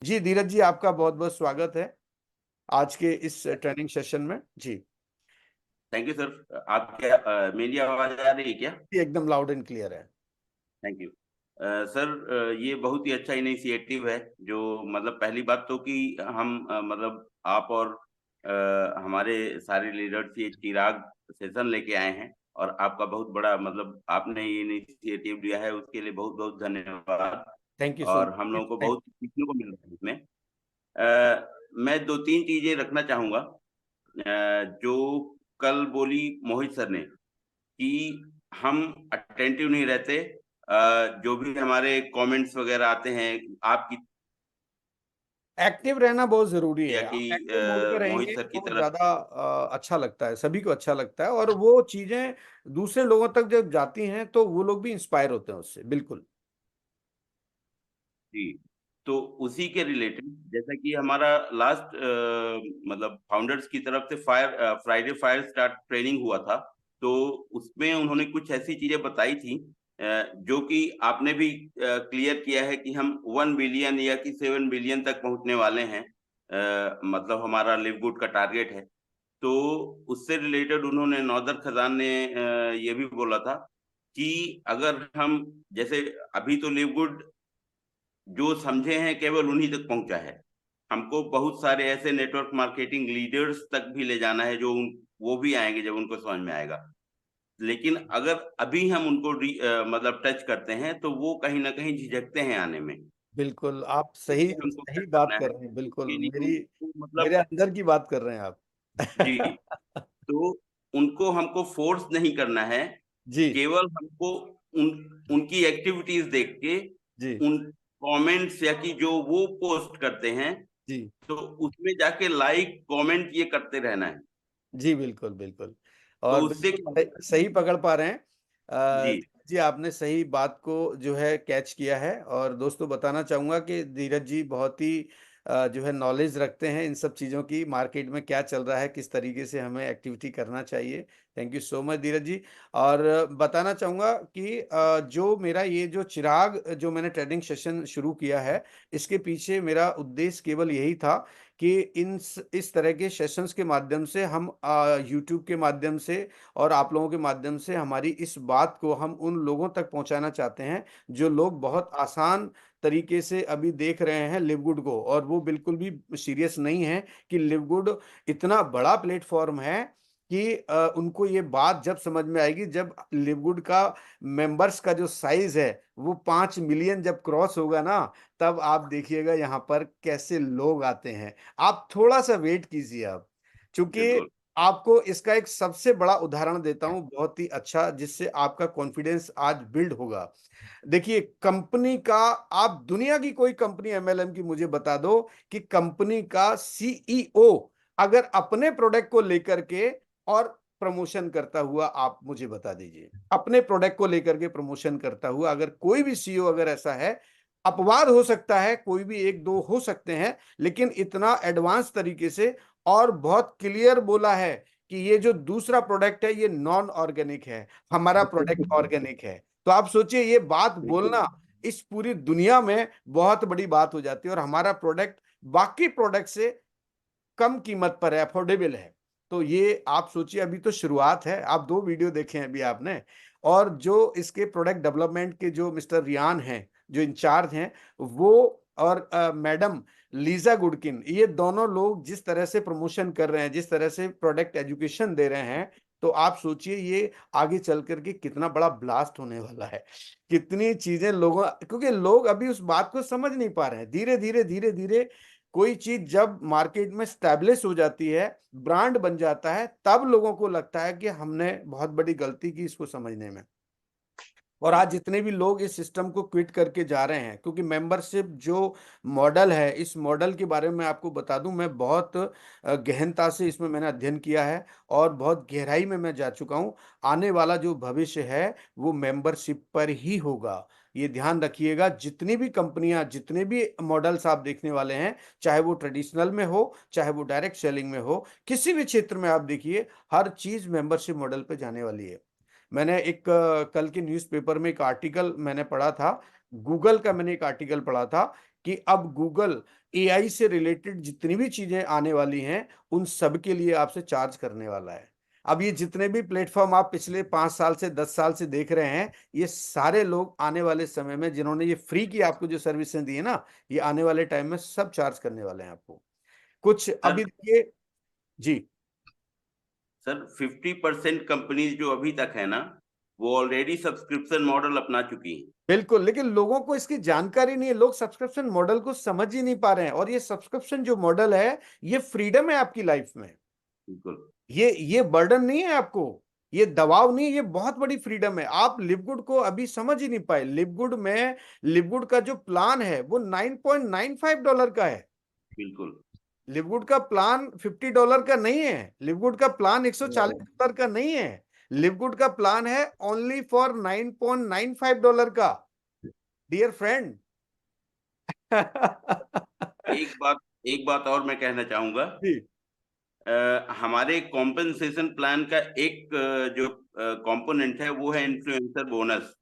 जी धीरज जी, आपका बहुत बहुत स्वागत है आज के इस ट्रेनिंग सेशन में। जी थैंक यू सर। आप क्या मेरी आवाज आ रही है क्या? जी, एकदम लाउड एंड क्लियर है। Thank you. सर, ये बहुत ही अच्छा इनिशिएटिव है। जो मतलब पहली बात तो कि हम मतलब आप और हमारे सारे लीडर्स ये चिराग सेशन लेके आए हैं, और आपका बहुत बड़ा मतलब आपने ये इनिशिएटिव लिया है, उसके लिए बहुत बहुत धन्यवाद। थैंक यू सो और हम लोगों को मच। बहुत सीखने को मिल रहा है इसमें। मैं दो तीन चीजें रखना चाहूंगा। जो कल बोली मोहित सर ने कि हम अटेंटिव नहीं रहते। जो भी हमारे कमेंट्स वगैरह आते हैं आपकी एक्टिव रहना बहुत जरूरी या है। कि आप एक्टिव मोड पे मोहित रहेंगे सर की तो तरफ। ज्यादा अच्छा लगता है, सभी को अच्छा लगता है, और वो चीजें दूसरे लोगों तक जब जाती हैं तो वो लोग भी इंस्पायर होते हैं उससे। बिल्कुल। जी, तो उसी के रिलेटेड जैसा कि हमारा लास्ट मतलब फाउंडर्स की तरफ से फ्राइडे फायर स्टार्ट ट्रेनिंग हुआ था। तो उसमें उन्होंने कुछ ऐसी चीजें बताई थी जो कि आपने भी क्लियर किया है कि हम 1 बिलियन या कि 7 बिलियन तक पहुंचने वाले हैं। मतलब हमारा लिव गुड का टारगेट है। तो उससे रिलेटेड उन्होंने नौदर खजान ने ये भी बोला था कि अगर हम जैसे अभी तो लिव गुड जो समझे हैं केवल उन्हीं तक पहुंचा है। हमको बहुत सारे ऐसे नेटवर्क मार्केटिंग लीडर्स तक भी ले जाना है जो वो भी आएंगे जब उनको समझ में आएगा। लेकिन अगर अभी हम उनको मतलब टच करते हैं तो वो कहीं ना कहीं झिझकते हैं आने में। बिल्कुल, आप सही इसमें हमको क्या सही बात करना कर है रहे हैं। बिल्कुल कि नहीं, मेरी उनको मेरे मतलब अंदर की बात कर रहे हैं जी, आप। तो उनको हमको फोर्स नहीं करना है। जी केवल हमको उन उनकी एक्टिविटीज देख के जी उन कमेंट्स या कि जो वो पोस्ट करते हैं, जी तो उसमें जाके लाइक कमेंट ये करते रहना है। जी, बिल्कुल बिल्कुल। तो और उससे बिल्कुल क्या सही होगा सही पकड़ पा रहे हैं। जी, जी, आपने सही बात को जो है कैच किया है। और दोस्तों, बताना चाहूँगा कि धीरज जी बहुत ही जो है नॉलेज रखते हैं इन सब चीज़ों की, मार्केट में क्या चल रहा है, किस तरीके से हमें एक्टिविटी करना चाहिए। थैंक यू सो मच धीरज जी। और बताना चाहूँगा कि जो मेरा ये जो चिराग जो मैंने ट्रेनिंग सेशन शुरू किया है, इसके पीछे मेरा उद्देश्य केवल यही था कि इस तरह के सेशंस के माध्यम से हम यूट्यूब के माध्यम से और आप लोगों के माध्यम से हमारी इस बात को हम उन लोगों तक पहुंचाना चाहते हैं जो लोग बहुत आसान तरीके से अभी देख रहे हैं लिव गुड को, और वो बिल्कुल भी सीरियस नहीं है कि लिव गुड इतना बड़ा प्लेटफॉर्म है कि उनको ये बात जब समझ में आएगी, जब लिव गुड का मेंबर्स का जो साइज है वो 5 मिलियन जब क्रॉस होगा ना, तब आप देखिएगा यहाँ पर कैसे लोग आते हैं। आप थोड़ा सा वेट कीजिए आप, क्योंकि बिल्कुल। आपको इसका एक सबसे बड़ा उदाहरण देता हूं बहुत ही अच्छा, जिससे आपका कॉन्फिडेंस आज बिल्ड होगा। देखिए, कंपनी का, आप दुनिया की कोई कंपनी एमएलएम की मुझे बता दो कि कंपनी का सीईओ अगर अपने प्रोडक्ट को लेकर के और प्रमोशन करता हुआ, आप मुझे बता दीजिए, अपने प्रोडक्ट को लेकर के प्रमोशन करता हुआ अगर कोई भी सीईओ अगर ऐसा है, अपवाद हो सकता है, कोई भी एक दो हो सकते हैं, लेकिन इतना एडवांस तरीके से और बहुत क्लियर बोला है कि ये जो दूसरा प्रोडक्ट है ये नॉन ऑर्गेनिक है, हमारा प्रोडक्ट ऑर्गेनिक है। तो आप सोचिए, ये बात बोलना इस पूरी दुनिया में बहुत बड़ी बात हो जाती है, और हमारा प्रोडक्ट बाकी प्रोडक्ट से कम कीमत पर है, अफोर्डेबल है। तो ये आप सोचिए, अभी तो शुरुआत है। आप 2 वीडियो देखे हैं अभी आपने, और जो इसके प्रोडक्ट डेवलपमेंट के जो मिस्टर रियान हैं, जो इंचार्ज हैं, वो और मैडम लीजा गुडकिन, ये दोनों लोग जिस तरह से प्रमोशन कर रहे हैं, जिस तरह से प्रोडक्ट एजुकेशन दे रहे हैं, तो आप सोचिए ये आगे चल करके कितना बड़ा ब्लास्ट होने वाला है। कितनी चीजें लोगों, क्योंकि लोग अभी उस बात को समझ नहीं पा रहे हैं। धीरे धीरे धीरे धीरे कोई चीज जब मार्केट में स्टैब्लिश हो जाती है, ब्रांड बन जाता है, तब लोगों को लगता है कि हमने बहुत बड़ी गलती की इसको समझने में। और आज बिल्कुल। जितने भी लोग इस सिस्टम को क्विट करके जा रहे हैं, क्योंकि मेंबरशिप जो मॉडल है, इस मॉडल के बारे में आपको बता दूं, मैं बहुत गहनता से इसमें मैंने अध्ययन किया है और बहुत गहराई में मैं जा चुका हूं। आने वाला जो भविष्य है वो मेंबरशिप पर ही होगा। ये ध्यान रखिएगा, जितनी भी कंपनियां, जितने भी मॉडल्स आप देखने वाले हैं, चाहे वो ट्रेडिशनल में हो, चाहे वो डायरेक्ट सेलिंग में हो, किसी भी क्षेत्र में आप देखिए, हर चीज मेंबरशिप मॉडल पे जाने वाली है। मैंने एक कल के न्यूज़पेपर में एक आर्टिकल मैंने पढ़ा था, गूगल का मैंने एक आर्टिकल पढ़ा था कि अब गूगल एआई से रिलेटेड जितनी भी चीजें आने वाली हैं उन सब के लिए आपसे चार्ज करने वाला है। अब ये जितने भी प्लेटफॉर्म आप पिछले 5 साल से 10 साल से देख रहे हैं, ये सारे लोग आने वाले समय में जिन्होंने ये फ्री की आपको जो सर्विसें दी है ना, ये आने वाले टाइम में सब चार्ज करने वाले हैं आपको। कुछ सर अभी देखिए। जी। सर 50% कंपनीज जो अभी तक है ना, वो ऑलरेडी सब्सक्रिप्शन मॉडल अपना चुकी हैं। बिल्कुल, लेकिन लोगों को इसकी जानकारी नहीं है, लोग सब्सक्रिप्शन मॉडल को समझ ही नहीं पा रहे हैं। और ये सब्सक्रिप्शन जो मॉडल है, ये फ्रीडम है आपकी लाइफ में। बिल्कुल ये बर्डन नहीं है आपको, ये दबाव नहीं है, ये बहुत बड़ी फ्रीडम है। आप लिवगुड को अभी समझ ही नहीं पाए। लिवगुड का जो प्लान है वो $9.95 का है। बिल्कुल। लिवगुड का प्लान $50 का नहीं है। लिवगुड का प्लान $140 का नहीं है। लिवगुड का प्लान है ओनली फॉर $9.95 का, डियर फ्रेंड। एक बात और मैं कहना चाहूंगा। जी। हमारे कॉम्पेंसेशन प्लान का एक जो कंपोनेंट है वो है इन्फ्लुएंसर बोनस।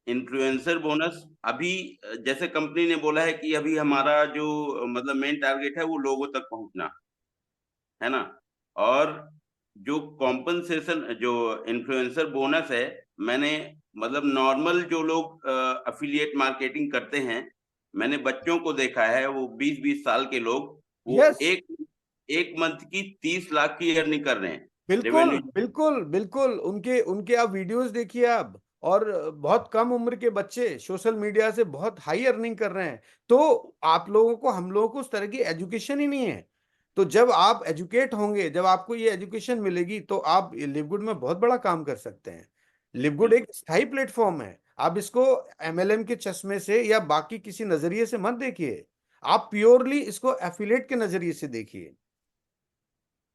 इन्फ्लुएंसर बोनस अभी जैसे कंपनी ने बोला है कि अभी हमारा जो मतलब मेन टारगेट है वो लोगों तक पहुंचना है ना। और जो कॉम्पनसेशन जो इन्फ्लुएंसर बोनस है, मैंने मतलब नॉर्मल जो लोग अफिलिएट मार्केटिंग करते हैं, मैंने बच्चों को देखा है, वो 20-20 साल के लोग, वो यस। एक एक मंथ की 30 लाख की अर्निंग कर रहे हैं बिल्कुल रेवेन्यू। बिल्कुल बिल्कुल, उनके उनके आप वीडियोस देखिए आप। और बहुत कम उम्र के बच्चे सोशल मीडिया से बहुत हाई अर्निंग कर रहे हैं। तो आप लोगों को, हम लोगों को उस तरह की एजुकेशन ही नहीं है। तो जब आप एजुकेट होंगे, जब आपको ये एजुकेशन मिलेगी, तो आप लिवगुड में बहुत बड़ा काम कर सकते हैं। लिवगुड एक बिल्कुल स्थायी प्लेटफॉर्म है। आप इसको एमएलएम के चश्मे से या बाकी किसी नजरिए से मत देखिए। आप प्योरली इसको एफिलेट के नजरिए से देखिए।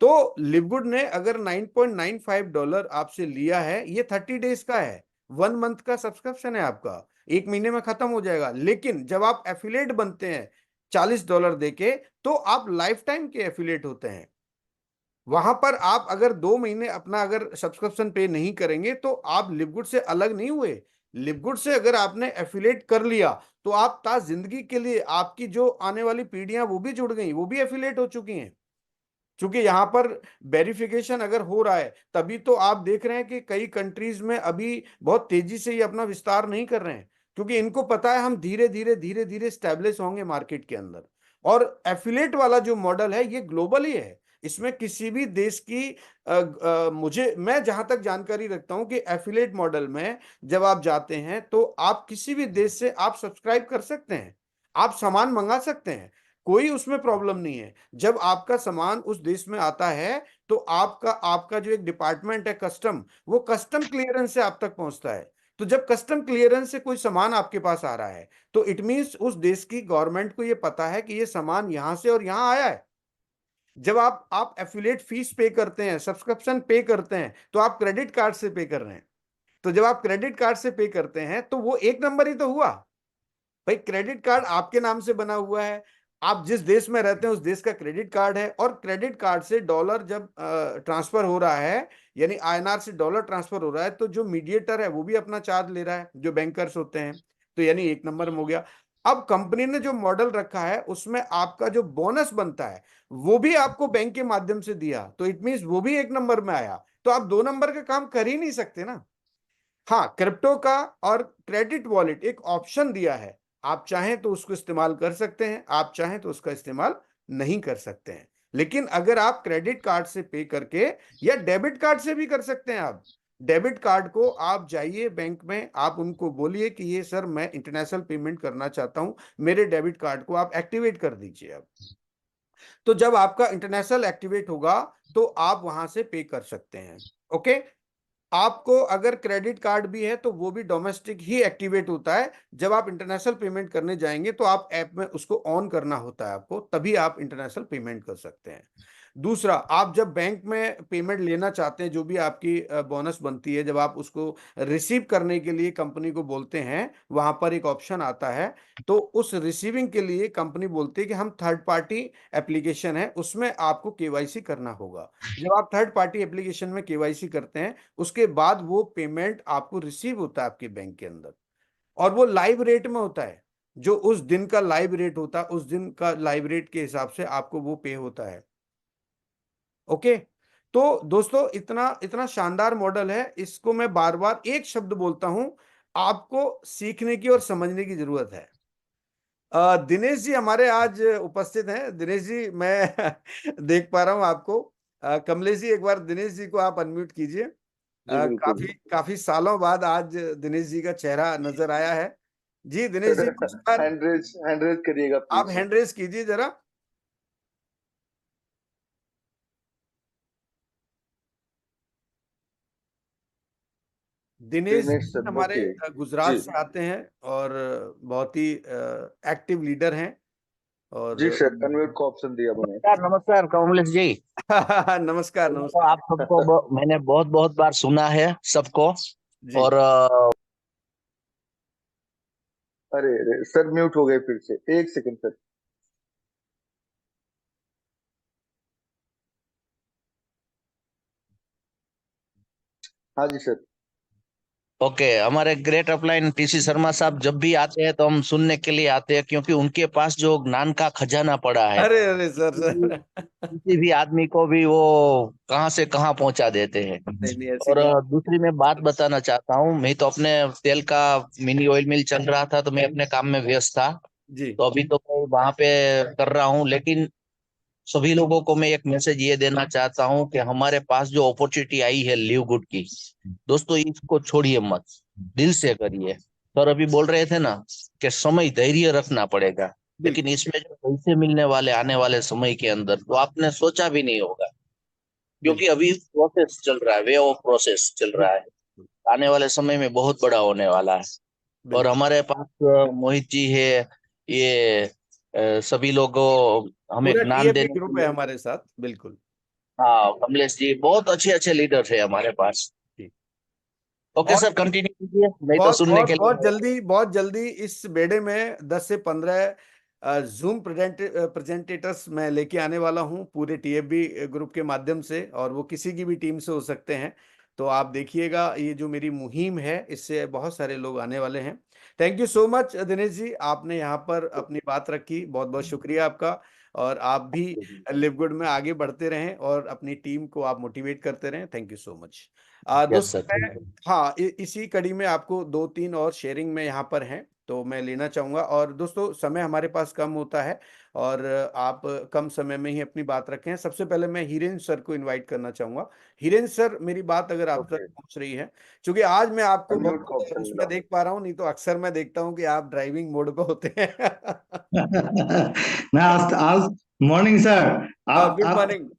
तो लिवगुड ने अगर $9.95 आपसे लिया है, ये 30 डेज का है। 1 मंथ का सब्सक्रिप्शन है आपका, 1 महीने में खत्म हो जाएगा। लेकिन जब आप एफिलेट बनते हैं $40 देके, तो आप लाइफ टाइम के एफिलेट होते हैं। वहां पर आप अगर 2 महीने अपना अगर सब्सक्रिप्शन पे नहीं करेंगे, तो आप लिवगुड से अलग नहीं हुए। लिवगुड से अगर आपने एफिलेट कर लिया, तो आप ता जिंदगी के लिए, आपकी जो आने वाली पीढ़ियां वो भी जुड़ गई, वो भी एफिलेट हो चुकी हैं। क्योंकि यहां पर वेरिफिकेशन अगर हो रहा है, तभी तो आप देख रहे हैं कि कई कंट्रीज में अभी बहुत तेजी से ये अपना विस्तार नहीं कर रहे हैं। क्योंकि इनको पता है हम धीरे धीरे स्टैब्लिश होंगे मार्केट के अंदर। और एफिलेट वाला जो मॉडल है, ये ग्लोबल ही है। इसमें किसी भी देश की मैं जहां तक जानकारी रखता हूं कि एफिलेट मॉडल में जब आप जाते हैं, तो आप किसी भी देश से आप सब्सक्राइब कर सकते हैं, आप सामान मंगा सकते हैं, कोई उसमें प्रॉब्लम नहीं है। जब आपका सामान उस देश में आता है, तो आपका आपका जो एक डिपार्टमेंट है कस्टम, वो कस्टम क्लियरेंस से आप तक पहुंचता है। तो जब कस्टम क्लियरेंस से कोई सामान आपके पास आ रहा है, तो इट मींस उस देश की गवर्नमेंट को ये पता है कि ये सामान यहां से और यहां आया है। जब आप एफिलिएट फीस पे करते हैं, सब्सक्रिप्शन पे करते हैं, तो आप क्रेडिट कार्ड से पे कर रहे हैं। तो जब आप क्रेडिट कार्ड से पे करते हैं, तो वो एक नंबर ही तो हुआ। भाई, क्रेडिट कार्ड आपके नाम से बना हुआ है, आप जिस देश में रहते हैं उस देश का क्रेडिट कार्ड है, और क्रेडिट कार्ड से डॉलर जब ट्रांसफर हो रहा है, यानी आईएनआर से डॉलर ट्रांसफर हो रहा है, तो जो मीडिएटर है वो भी अपना चार्ज ले रहा है, जो बैंकर्स होते हैं। तो यानी एक नंबर में हो गया। अब कंपनी ने जो मॉडल रखा है, उसमें आपका जो बोनस बनता है, वो भी आपको बैंक के माध्यम से दिया, तो इट मीन्स वो भी एक नंबर में आया। तो आप 2 नंबर का काम कर ही नहीं सकते ना। हाँ, क्रिप्टो का और क्रेडिट वॉलेट एक ऑप्शन दिया है। आप चाहें तो उसको इस्तेमाल कर सकते हैं, आप चाहें तो उसका इस्तेमाल नहीं कर सकते हैं। लेकिन अगर आप क्रेडिट कार्ड से पे करके, या डेबिट कार्ड से भी कर सकते हैं आप। डेबिट कार्ड को आप जाइए बैंक में, आप उनको बोलिए कि ये सर मैं इंटरनेशनल पेमेंट करना चाहता हूं, मेरे डेबिट कार्ड को आप एक्टिवेट कर दीजिए आप। तो जब आपका इंटरनेशनल एक्टिवेट होगा, तो आप वहां से पे कर सकते हैं। ओके। आपको अगर क्रेडिट कार्ड भी है, तो वो भी डोमेस्टिक ही एक्टिवेट होता है। जब आप इंटरनेशनल पेमेंट करने जाएंगे, तो आप ऐप में उसको ऑन करना होता है आपको, तभी आप इंटरनेशनल पेमेंट कर सकते हैं। दूसरा, आप जब बैंक में पेमेंट लेना चाहते हैं, जो भी आपकी बोनस बनती है, जब आप उसको रिसीव करने के लिए कंपनी को बोलते हैं, वहां पर एक ऑप्शन आता है। तो उस रिसीविंग के लिए कंपनी बोलती है कि हम थर्ड पार्टी एप्लीकेशन है, उसमें आपको केवाईसी करना होगा। जब आप थर्ड पार्टी एप्लीकेशन में केवाईसी करते हैं, उसके बाद वो पेमेंट आपको रिसीव होता है आपके बैंक के अंदर, और वो लाइव रेट में होता है। जो उस दिन का लाइव रेट होता है, उस दिन का लाइव रेट के हिसाब से आपको वो पे होता है। ओके। तो दोस्तों, इतना इतना शानदार मॉडल है, इसको मैं बार बार एक शब्द बोलता हूं, आपको सीखने की और समझने की जरूरत है। दिनेश जी हमारे आज उपस्थित हैं। दिनेश जी, मैं देख पा रहा हूं आपको। कमलेश जी, एक बार दिनेश जी को आप अनम्यूट कीजिए। जी बिल्कुल। काफी काफी सालों बाद आज दिनेश जी का चेहरा नजर आया है। जी दिनेश जी, नमस्कार। हैंड रेज करिएगा आप प्लीज। हैंड रेस कीजिए जरा। दिनेश दिनेश जी सर, हमारे ओके। गुजरात जी से आते हैं, और बहुत ही एक्टिव लीडर हैं। और जी सर, अनम्यूट का ऑप्शन दिया मैंने। नमस्कार नमस्कार कमलेश जी। नमस्कार तो नमस्कार। आप सबको मैंने बहुत बहुत बार सुना है सबको। जी। और अरे अरे सर, म्यूट हो गए फिर से, एक सेकंड सर। हाँ जी सर। ओके, हमारे ग्रेट अपलाइन टीसी शर्मा साहब जब भी आते हैं तो हम सुनने के लिए आते हैं, क्योंकि उनके पास जो ज्ञान का खजाना पड़ा है, अरे अरे सर किसी सर। किसी भी आदमी को भी वो कहाँ से कहाँ पहुंचा देते हैं। नहीं नहीं, ऐसी और बात। दूसरी मैं बात बताना चाहता हूँ, मैं तो अपने तेल का मिनी ऑयल मिल चल रहा था, तो मैं अपने काम में व्यस्त था। जी। तो अभी तो मैं वहां पे कर रहा हूँ, लेकिन सभी लोगों को मैं एक मैसेज ये देना चाहता हूँ कि हमारे पास जो अपॉर्चुनिटी आई है लिव गुड की, दोस्तों इसको छोड़िए मत, दिल से करिए। सर अभी बोल रहे थे ना कि समय धैर्य रखना पड़ेगा, लेकिन बिल्कुल इसमें जो पैसे मिलने वाले आने वाले समय के अंदर तो आपने सोचा भी नहीं होगा, क्योंकि बिल्कुल अभी प्रोसेस चल रहा है, वे ऑफ प्रोसेस चल रहा है, बिल्कुल आने वाले समय में बहुत बड़ा होने वाला है। और बिल्कुल। हमारे पास मोहित जी है, ये सभी लोगों हमें पूरा ज्ञान टीएफबी देने के ग्रुप है लिए। हमारे साथ, बिल्कुल। हाँ कमलेश जी, बहुत अच्छे अच्छे लीडर थे हमारे पास। जी। ओके और सर, कंटिन्यू कीजिए, नहीं तो बहुत सुनने बहुत के बहुत लिए। जल्दी, बहुत जल्दी इस बेड़े में 10 से 15 जूम प्रेजेंटेटर्स मैं लेके आने वाला हूं, पूरे टीएफबी ग्रुप के माध्यम से, और वो किसी की भी टीम से हो सकते हैं। तो आप देखिएगा, ये जो मेरी मुहिम है, इससे बहुत सारे लोग आने वाले हैं। Thank you so much Dinesh ji, आपने यहाँ पर अपनी बात रखी, बहुत बहुत शुक्रिया आपका। और आप भी लिव गुड में आगे बढ़ते रहें, और अपनी टीम को आप मोटिवेट करते रहें। Thank you so much. Yes दोस्तों, सर, मैं, थैंक यू। हाँ, इसी कड़ी में आपको दो तीन और शेयरिंग में यहाँ पर हैं, तो मैं लेना चाहूंगा। और दोस्तों, समय हमारे पास कम होता है, और आप कम समय में ही अपनी बात रखें। सबसे पहले मैं हिरेंद्र सर को इनवाइट करना चाहूंगा। हिरेंद्र सर, मेरी बात अगर आप तक ओके, पहुंच रही है, क्योंकि आज मैं आपको अनम्यूट का बहुत ऑप्शन उसमें मिला। देख पा रहा हूँ, नहीं तो अक्सर मैं देखता हूँ कि आप ड्राइविंग मोड पे होते हैं। मैं आज मॉर्निंग सर। गुड आप मॉर्निंग।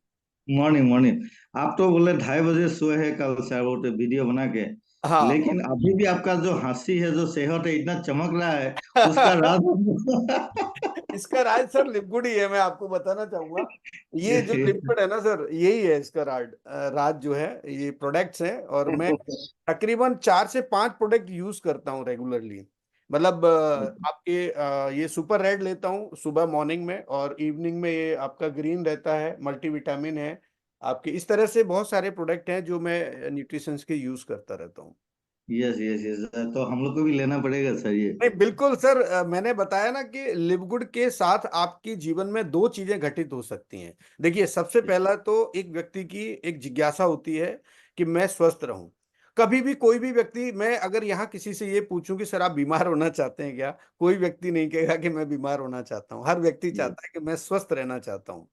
Morning morning. आप तो बोले 2:30 बजे सोए हैं कल सर, वो तो वीडियो बना के। हाँ। लेकिन अभी भी आपका जो हंसी है, जो सेहत है, इतना चमक रहा है, उसका राज। इसका राज सर लिक्विड ही है, मैं आपको बताना चाहूंगा। ये जो लिक्विड है ना सर, यही है इसका राज जो है, ये प्रोडक्ट्स हैं। और मैं तकरीबन 4 से 5 प्रोडक्ट यूज करता हूँ रेगुलरली। मतलब आपके ये सुपर रेड लेता हूँ सुबह मॉर्निंग में, और इवनिंग में ये आपका ग्रीन रहता है, मल्टीविटामिन है आपके। इस तरह से बहुत सारे प्रोडक्ट हैं जो मैं न्यूट्रिशंस के यूज करता रहता हूँ। यस यस यस, तो हम लोग को भी लेना पड़ेगा सर ये। नहीं, बिल्कुल सर। मैंने बताया ना कि लिवगुड के साथ आपकी जीवन में दो चीजें घटित हो सकती हैं। देखिए, सबसे पहला तो एक व्यक्ति की एक जिज्ञासा होती है कि मैं स्वस्थ रहूं। कभी भी कोई भी व्यक्ति, मैं अगर यहाँ किसी से ये पूछूं कि सर आप बीमार होना चाहते हैं क्या, कोई व्यक्ति नहीं कहेगा कि मैं बीमार होना चाहता हूँ। हर व्यक्ति यस चाहता है कि मैं स्वस्थ रहना चाहता हूँ।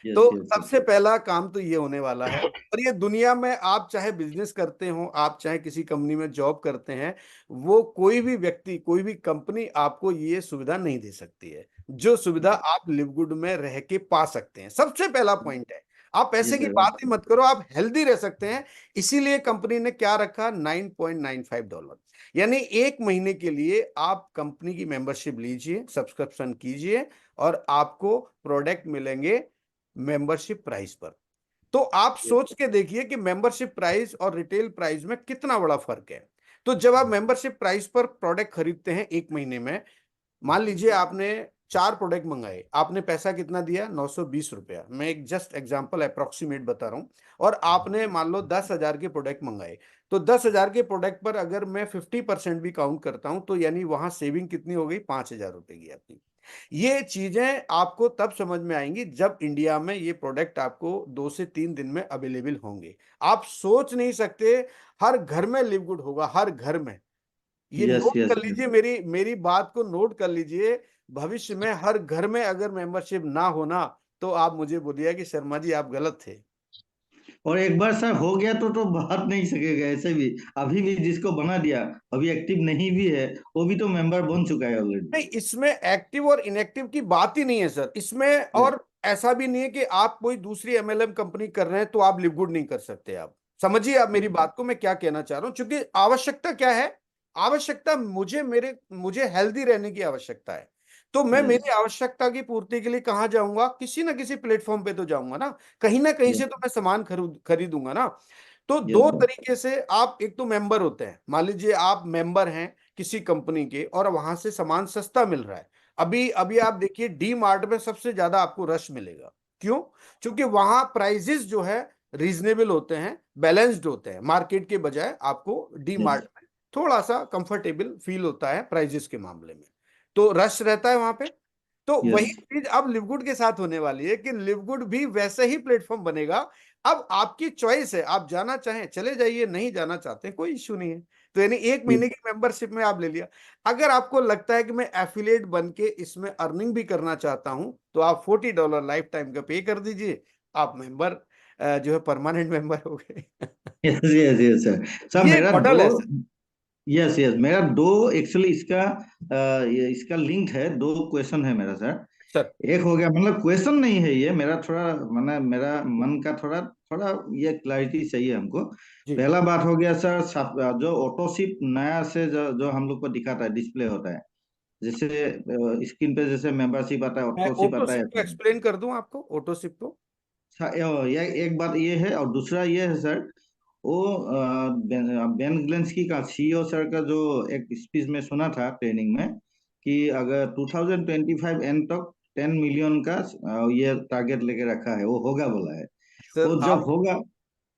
यस तो यस सबसे पहला काम तो ये होने वाला है। और ये दुनिया में, आप चाहे बिजनेस करते हो, आप चाहे किसी कंपनी में जॉब करते हैं, वो कोई भी व्यक्ति, कोई भी कंपनी आपको ये सुविधा नहीं दे सकती है, जो सुविधा आप लिवगुड में रह के पा सकते हैं। सबसे पहला पॉइंट है, आप पैसे यस की सर। बात ही मत करो, आप हेल्दी रह सकते हैं। इसीलिए कंपनी ने क्या रखा, $9.95। यानी 1 महीने के लिए आप कंपनी की मेंबरशिप लीजिए, सब्सक्रिप्शन कीजिए, और आपको प्रोडक्ट मिलेंगे मेंबरशिप प्राइस पर। तो आप सोच के देखिए कि मेंबरशिप प्राइस और रिटेल प्राइस में कितना बड़ा फर्क है। तो जब आप मेंबरशिप प्राइस पर प्रोडक्ट खरीदते हैं एक महीने में, मान लीजिए आपने 4 प्रोडक्ट मंगाए, आपने पैसा कितना दिया, 920 रुपया, मैं एक जस्ट एग्जांपल अप्रोक्सीमेट बता रहा हूं, और आपने मान लो 10,000 के प्रोडक्ट मंगाए, तो 10,000 के प्रोडक्ट पर अगर मैं 50% भी काउंट करता हूं तो यानी वहां सेविंग कितनी हो गई, 5,000 रुपए की आपकी। ये चीजें आपको तब समझ में आएंगी जब इंडिया में ये प्रोडक्ट आपको 2 से 3 दिन में अवेलेबल होंगे। आप सोच नहीं सकते, हर घर में लिव गुड होगा, हर घर में। ये यस नोट यस कर लीजिए, मेरी मेरी बात को नोट कर लीजिए। भविष्य में हर घर में अगर मेंबरशिप ना होना तो आप मुझे बोलिए कि शर्मा जी आप गलत थे। और एक बार सर हो गया तो भाग नहीं सकेगा ऐसे भी। अभी भी जिसको बना दिया, अभी एक्टिव नहीं भी है, वो भी तो मेंबर बन चुका है ऑलरेडी। नहीं, इसमें एक्टिव और इनएक्टिव की बात ही नहीं है सर इसमें। और ऐसा भी नहीं है कि आप कोई दूसरी एमएलएम कंपनी कर रहे हैं तो आप लिव गुड नहीं कर सकते। आप समझिए आप मेरी बात को, मैं क्या कहना चाह रहा हूं। क्योंकि आवश्यकता क्या है, आवश्यकता मुझे हेल्दी रहने की आवश्यकता है। तो मैं यस मेरी आवश्यकता की पूर्ति के लिए कहां जाऊंगा, किसी ना किसी प्लेटफॉर्म पे तो जाऊंगा ना कहीं यस से तो मैं सामान खरीदूंगा ना। तो यस दो तरीके से आप, एक तो मेंबर होते हैं, मान लीजिए आप मेंबर हैं किसी कंपनी के और वहां से सामान सस्ता मिल रहा है। अभी अभी आप देखिए डी मार्ट में सबसे ज्यादा आपको रश मिलेगा। क्यों? क्योंकि वहां प्राइजेस जो है रीजनेबल होते हैं, बैलेंस्ड होते हैं। मार्केट के बजाय आपको डी यस मार्ट में थोड़ा सा कंफर्टेबल फील होता है प्राइजेस के मामले में, तो रश रहता है वहां पे। तो वही यस चीज अब लिवगुड के साथ होने वाली है कि लिवगुड भी वैसे ही प्लेटफॉर्म बनेगा। अब आपकी चॉइस है, आप जाना चाहें चले जाइए, नहीं जाना चाहते हैं कोई इश्यू नहीं है। तो यानी एक महीने की मेंबरशिप में आप ले लिया। अगर आपको लगता है कि मैं एफिलिएट बन के इसमें अर्निंग भी करना चाहता हूं तो आप $40 लाइफ टाइम का पे कर दीजिए, आप मेंबर जो है परमानेंट मेंबर हो गए। Yes yes yes sir. Sir ये एक मेरा दो, मॉडल है सर। यस यस मेरा दो एक्चुअली इसका इसका लिंक है। दो क्वेश्चन है मेरा सर। सर एक हो गया, मतलब क्वेश्चन नहीं है ये, मेरा थोड़ा माने मेरा मन का थोड़ा थोड़ा ये क्लैरिटी चाहिए हमको। जी। पहला बात हो गया सर, जो ऑटो शिप नया से जो हम लोग को दिखाता है, डिस्प्ले होता है, जैसे स्क्रीन पे जैसे मेंबरशिप आता है, मैं ऑटो शिप आता ऑटोशिप है। को एक्सप्लेन कर दूं आपको, ऑटोशिप को। ये एक बात ये है, और दूसरा ये है सर, वो बेन ग्लेंस्की का, सीईओ सर का जो एक स्पीच में सुना था ट्रेनिंग में, कि अगर 2025 एंड तक 10 मिलियन का ये टारगेट लेके रखा है, वो होगा बोला है। सर वो जब होगा। ये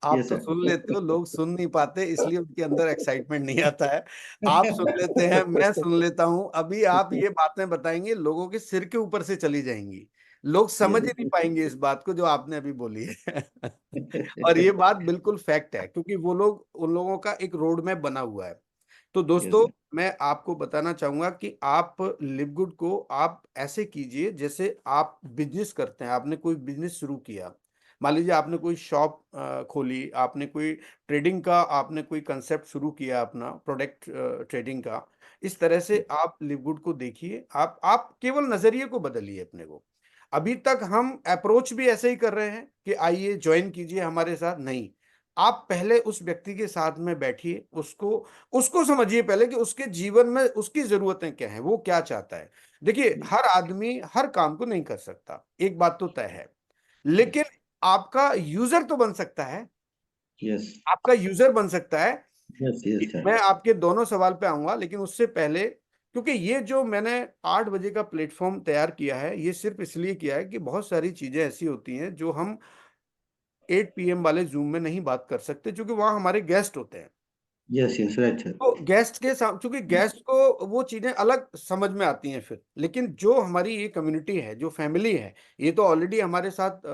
आप तो सर सुन लेते हो, लोग सुन नहीं पाते इसलिए उनके अंदर एक्साइटमेंट नहीं आता है। आप सुन लेते हैं, मैं सुन लेता हूँ। अभी आप ये बातें बताएंगे लोगों के सिर के ऊपर से चली जाएंगी, लोग समझ ही नहीं पाएंगे इस बात को जो आपने अभी बोली है। और ये बात बिल्कुल फैक्ट है, क्योंकि वो लोग, उन लोगों का एक रोड मैप बना हुआ है। तो यस दोस्तों, मैं आपको बताना चाहूंगा कि आप लिवगुड को आप ऐसे कीजिए जैसे आप बिजनेस करते हैं। आपने कोई बिजनेस शुरू किया, मान लीजिए आपने कोई शॉप खोली, आपने कोई ट्रेडिंग का, आपने कोई कंसेप्ट शुरू किया अपना प्रोडक्ट ट्रेडिंग का। इस तरह से आप लिवगुड को देखिए, आप केवल नजरिए को बदलिए अपने को। अभी तक हम अप्रोच भी ऐसे ही कर रहे हैं कि आइए ज्वाइन कीजिए हमारे साथ, नहीं। आप पहले उस व्यक्ति के साथ में बैठिए, उसको उसको समझिए पहले कि उसके जीवन में उसकी जरूरतें क्या हैं, वो क्या चाहता है। देखिए हर आदमी हर काम को नहीं कर सकता, एक बात तो तय है। लेकिन आपका यूजर तो बन सकता है, यस आपका यूजर बन सकता है। Yes yes sir. मैं आपके दोनों सवाल पे आऊंगा, लेकिन उससे पहले, क्योंकि ये जो मैंने 8 बजे का प्लेटफॉर्म तैयार किया है, ये सिर्फ इसलिए किया है कि बहुत सारी चीजें ऐसी होती हैं जो हम 8 PM वाले जूम में नहीं बात कर सकते, क्योंकि वहां हमारे गेस्ट होते हैं। Yes yes right sir. तो गेस्ट के साथ, क्योंकि गेस्ट को वो चीजें अलग समझ में आती हैं फिर, लेकिन जो हमारी ये कम्युनिटी है, जो फैमिली है, ये तो ऑलरेडी हमारे साथ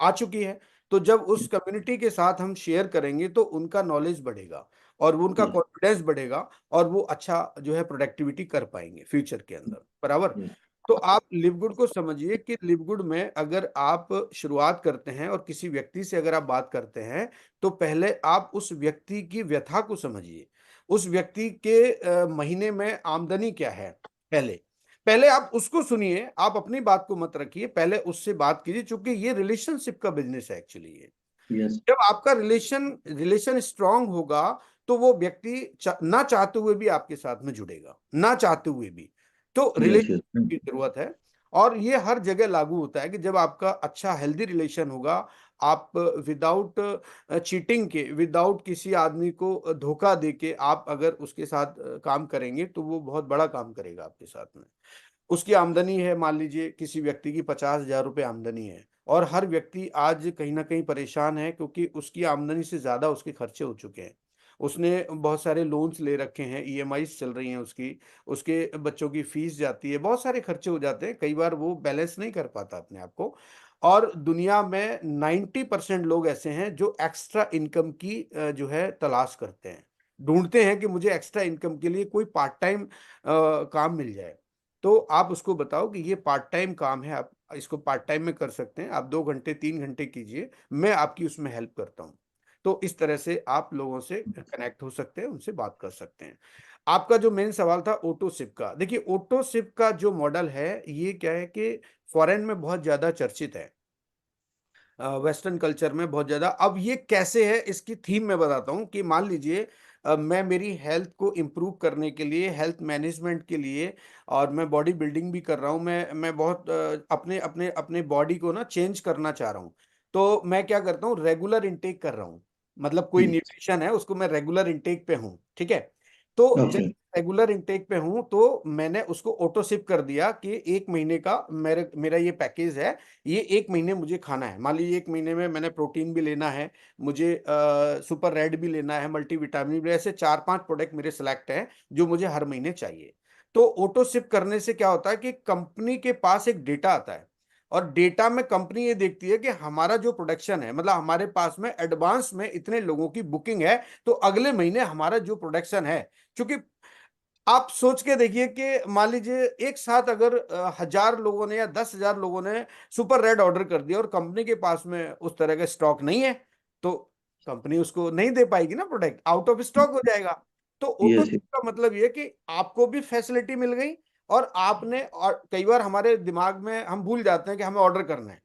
आ चुकी है। तो जब उस कम्युनिटी के साथ हम शेयर करेंगे तो उनका नॉलेज बढ़ेगा और वो उनका यस कॉन्फिडेंस बढ़ेगा, और वो अच्छा जो है प्रोडक्टिविटी कर पाएंगे फ्यूचर के अंदर, बराबर। यस तो आप लिवगुड को समझिए कि लिवगुड में अगर आप शुरुआत करते हैं और किसी व्यक्ति से अगर आप बात करते हैं, तो पहले आप उस व्यक्ति की व्यथा को समझिए। उस व्यक्ति के महीने में आमदनी क्या है, पहले पहले आप उसको सुनिए, आप अपनी बात को मत रखिए, पहले उससे बात कीजिए, क्योंकि ये रिलेशनशिप का बिजनेस है एक्चुअली ये। यस जब आपका रिलेशन स्ट्रांग होगा तो वो व्यक्ति ना चाहते हुए भी आपके साथ में जुड़ेगा, ना चाहते हुए भी। तो यस रिलेशन यस की जरूरत है। और ये हर जगह लागू होता है कि जब आपका अच्छा हेल्दी रिलेशन होगा, आप विदाउट चीटिंग के, विदाउट किसी आदमी को धोखा देके आप अगर उसके साथ काम करेंगे तो वो बहुत बड़ा काम करेगा आपके साथ में। उसकी आमदनी है, मान लीजिए किसी व्यक्ति की 50,000 रुपये आमदनी है, और हर व्यक्ति आज कहीं ना कहीं परेशान है क्योंकि उसकी आमदनी से ज्यादा उसके खर्चे हो चुके हैं। उसने बहुत सारे लोन्स ले रखे हैं, ईएमआईज चल रही हैं उसकी, उसके बच्चों की फीस जाती है, बहुत सारे खर्चे हो जाते हैं, कई बार वो बैलेंस नहीं कर पाता अपने आप को। और दुनिया में 90% लोग ऐसे हैं जो एक्स्ट्रा इनकम की जो है तलाश करते हैं, ढूंढते हैं कि मुझे एक्स्ट्रा इनकम के लिए कोई पार्ट टाइम काम मिल जाए। तो आप उसको बताओ कि ये पार्ट टाइम काम है, आप इसको पार्ट टाइम में कर सकते हैं, आप 2 घंटे 3 घंटे कीजिए, मैं आपकी उसमें हेल्प करता हूँ। तो इस तरह से आप लोगों से कनेक्ट हो सकते हैं, उनसे बात कर सकते हैं। आपका जो मेन सवाल था ऑटो सिप का, देखिए ऑटो सिप का जो मॉडल है ये क्या है कि फॉरेन में बहुत ज्यादा चर्चित है, वेस्टर्न कल्चर में बहुत ज्यादा। अब ये कैसे है इसकी थीम मैं बताता हूँ कि मान लीजिए मैं मेरी हेल्थ को इम्प्रूव करने के लिए, हेल्थ मैनेजमेंट के लिए, और मैं बॉडी बिल्डिंग भी कर रहा हूँ, मैं बहुत अपने अपने अपने बॉडी को ना चेंज करना चाह रहा हूँ। तो मैं क्या करता हूँ, रेगुलर इनटेक कर रहा हूँ, मतलब कोई न्यूट्रिशन है उसको मैं रेगुलर इनटेक पे हूँ, ठीक है। तो जब ओके। रेगुलर इनटेक पे हूँ तो मैंने उसको ऑटो शिप कर दिया कि 1 महीने का मेरा ये पैकेज है, ये 1 महीने मुझे खाना है। मान लीजिए 1 महीने में मैंने प्रोटीन भी लेना है, मुझे सुपर रेड भी लेना है, मल्टीविटामिन भी, ऐसे 4-5 प्रोडक्ट मेरे सिलेक्ट हैं जो मुझे हर महीने चाहिए। तो ऑटो शिप करने से क्या होता है कि कंपनी के पास एक डेटा आता है, और डेटा में कंपनी ये देखती है कि हमारा जो प्रोडक्शन है, मतलब हमारे पास में एडवांस में इतने लोगों की बुकिंग है, तो अगले महीने हमारा जो प्रोडक्शन है, क्योंकि आप सोच के देखिए कि मान लीजिए एक साथ अगर 1,000 लोगों ने या 10,000 लोगों ने सुपर रेड ऑर्डर कर दिया और कंपनी के पास में उस तरह का स्टॉक नहीं है, तो कंपनी उसको नहीं दे पाएगी ना, प्रोडक्ट आउट ऑफ स्टॉक हो जाएगा। तो ऑटो यस। का मतलब ये कि आपको भी फैसिलिटी मिल गई, और आपने, और कई बार हमारे दिमाग में हम भूल जाते हैं कि हमें ऑर्डर करना है,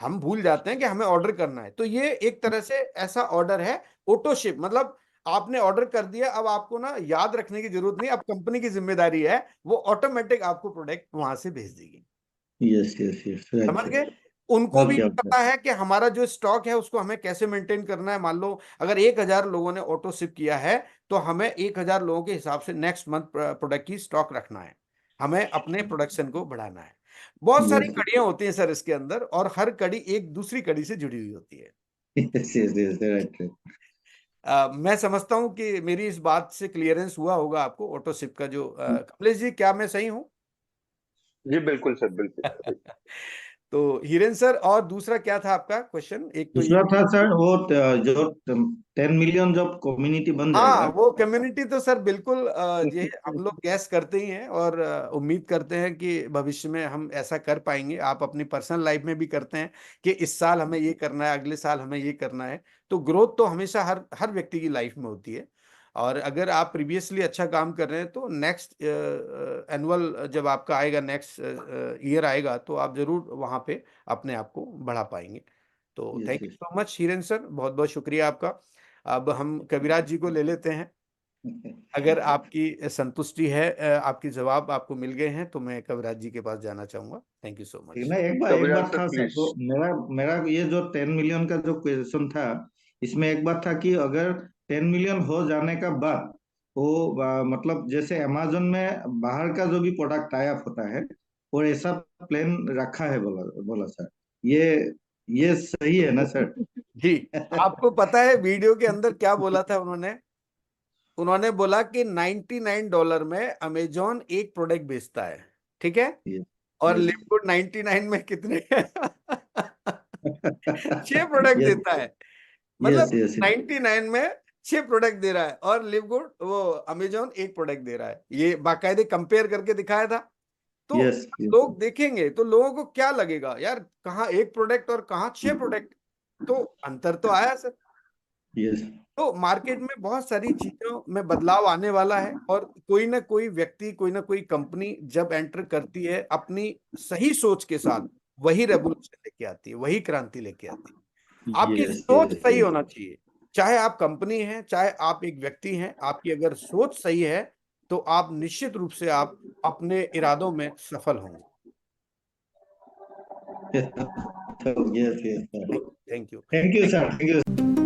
हम भूल जाते हैं कि हमें ऑर्डर करना है, तो ये एक तरह से ऐसा ऑर्डर है ऑटो शिप, मतलब आपने ऑर्डर कर दिया, अब आपको ना याद रखने की जरूरत नहीं, अब कंपनी की जिम्मेदारी है, वो ऑटोमेटिक आपको प्रोडक्ट वहां से भेज देगी। यस यस यस, राइट समझ सर। गए। उनको भी ओके ओके। पता है कि हमारा जो स्टॉक है उसको हमें कैसे मेंटेन करना है। मान लो अगर 1,000 लोगों ने ऑटो शिप किया है, तो हमें 1,000 लोगों के हिसाब से नेक्स्ट मंथ प्रोडक्ट की स्टॉक रखना है, हमें अपने प्रोडक्शन को बढ़ाना है। बहुत सारी यस कड़ियां होती हैं सर इसके अंदर, और हर कड़ी एक दूसरी कड़ी से जुड़ी हुई होती है। Yes yes yes, right right. मैं समझता हूं कि मेरी इस बात से क्लियरेंस हुआ होगा आपको ऑटो शिप का जो कमलेश जी, क्या मैं सही हूं? जी बिल्कुल सर, बिल्कुल। तो हिरेन सर, और दूसरा क्या था आपका क्वेश्चन? एक तो ये, दूसरा था सर वो जो 10 मिलियन जब कम्युनिटी बन हाँ जाएगा। वो कम्युनिटी तो सर बिल्कुल ये हम लोग गैस करते ही हैं, और उम्मीद करते हैं कि भविष्य में हम ऐसा कर पाएंगे। आप अपनी पर्सनल लाइफ में भी करते हैं कि इस साल हमें ये करना है, अगले साल हमें ये करना है। तो ग्रोथ तो हमेशा हर हर व्यक्ति की लाइफ में होती है, और अगर आप प्रीवियसली अच्छा काम कर रहे हैं तो नेक्स्ट एनुअल जब आपका आएगा, नेक्स्ट ईयर आएगा, तो आप जरूर वहाँ पे अपने आप को बढ़ा पाएंगे। तो yes thank you yes. So much Hiren sir, बहुत बहुत शुक्रिया आपका। अब हम कविराज जी को ले लेते हैं। अगर आपकी संतुष्टि है, आपके जवाब आपको मिल गए हैं, तो मैं कविराज जी के पास जाना चाहूंगा। थैंक यू सो ठीक मच। ना, एक कविराज बात सर था सर, प्लीज। तो मेरा मेरा ये जो 10 मिलियन का जो क्वेश्चन था, इसमें एक बात था कि अगर 10 मिलियन हो जाने का बाद वो मतलब जैसे अमेजोन में बाहर का जो भी प्रोडक्ट टाइप होता है, और ऐसा प्लान रखा है, बोला बोला सर, ये ये सही है ना सर? जी, आपको पता है वीडियो के अंदर क्या बोला था उन्होंने? उन्होंने बोला कि $99 में अमेजोन एक प्रोडक्ट बेचता है, ठीक है, यस और यस। लिवगुड 99 में कितने 6 प्रोडक्ट यस देता है। यस मतलब यस 99 में 6 प्रोडक्ट दे रहा है, और लिवगुड वो अमेजोन एक प्रोडक्ट दे रहा है, ये बाकायदे कंपेयर करके दिखाया था। तो यस यस लोग देखेंगे तो लोगों को क्या लगेगा, यार कहाँ एक प्रोडक्ट और कहाँ 6 प्रोडक्ट, तो अंतर तो आया सर। यस। तो मार्केट में बहुत सारी चीजों में बदलाव आने वाला है, और कोई ना कोई व्यक्ति, कोई ना कोई कंपनी जब एंटर करती है अपनी सही सोच के साथ, वही रेवोल्यूशन लेके आती है, वही क्रांति लेके आती है। आपकी यस सोच यस सही यस। होना चाहिए, चाहे आप कंपनी हैं, चाहे आप एक व्यक्ति हैं, आपकी अगर सोच सही है तो आप निश्चित रूप से आप अपने इरादों में सफल होंगे। So, yes, yes, sir. Thank you. Thank you, sir. Thank you.